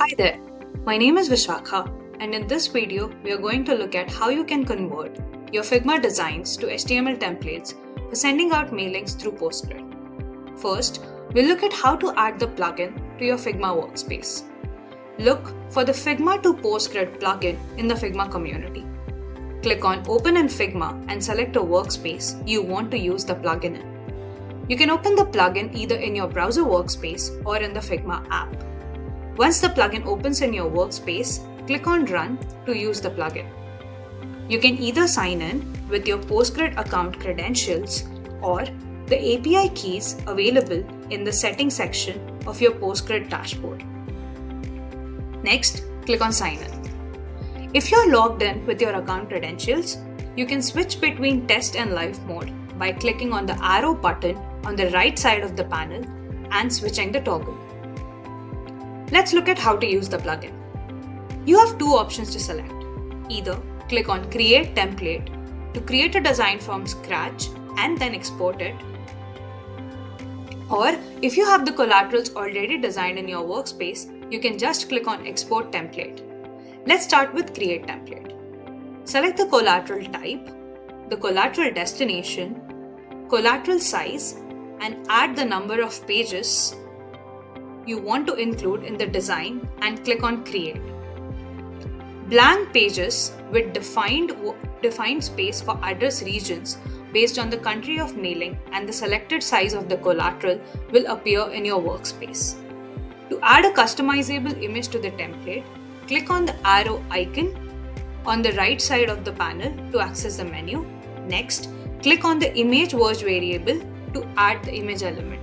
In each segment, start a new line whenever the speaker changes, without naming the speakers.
Hi there, my name is Vishakha, and in this video we are going to look at how you can convert your Figma designs to HTML templates for sending out mailings through PostGrid. First, we'll look at how to add the plugin to your Figma workspace. Look for the Figma to PostGrid plugin in the Figma community. Click on Open in Figma and select a workspace you want to use the plugin in. You can open the plugin either in your browser workspace or in the Figma app. Once the plugin opens in your workspace, click on Run to use the plugin. You can either sign in with your PostGrid account credentials or the API keys available in the Settings section of your PostGrid dashboard. Next, click on Sign in. If you're logged in with your account credentials, you can switch between test and live mode by clicking on the arrow button on the right side of the panel and switching the toggle. Let's look at how to use the plugin. You have two options to select. Either click on Create Template to create a design from scratch and then export it. Or if you have the collaterals already designed in your workspace, you can just click on Export Template. Let's start with Create Template. Select the collateral type, the collateral destination, collateral size, and add the number of pages you want to include in the design and click on Create. Blank pages with defined space for address regions based on the country of mailing and the selected size of the collateral will appear in your workspace. To add a customizable image to the template, click on the arrow icon on the right side of the panel to access the menu. Next, click on the image merge variable to add the image element.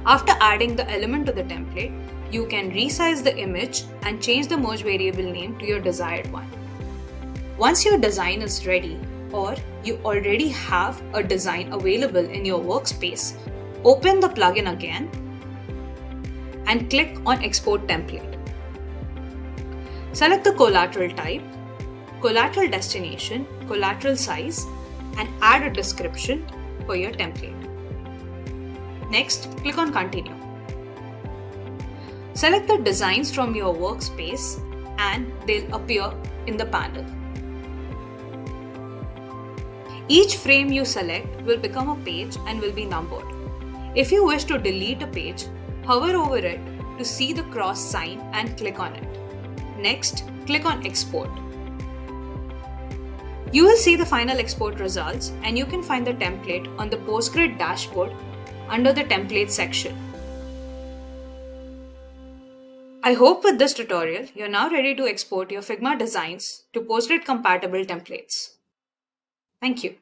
After adding the element to the template, you can resize the image and change the merge variable name to your desired one. Once your design is ready, or you already have a design available in your workspace, open the plugin again and click on Export Template. Select the collateral type, collateral destination, collateral size, and add a description for your template. Next, click on Continue. Select the designs from your workspace and they'll appear in the panel. Each frame you select will become a page and will be numbered. If you wish to delete a page, hover over it to see the cross sign and click on it. Next, click on Export. You will see the final export results and you can find the template on the PostGrid dashboard under the Template section. I hope with this tutorial, you're now ready to export your Figma designs to PostGrid compatible templates. Thank you.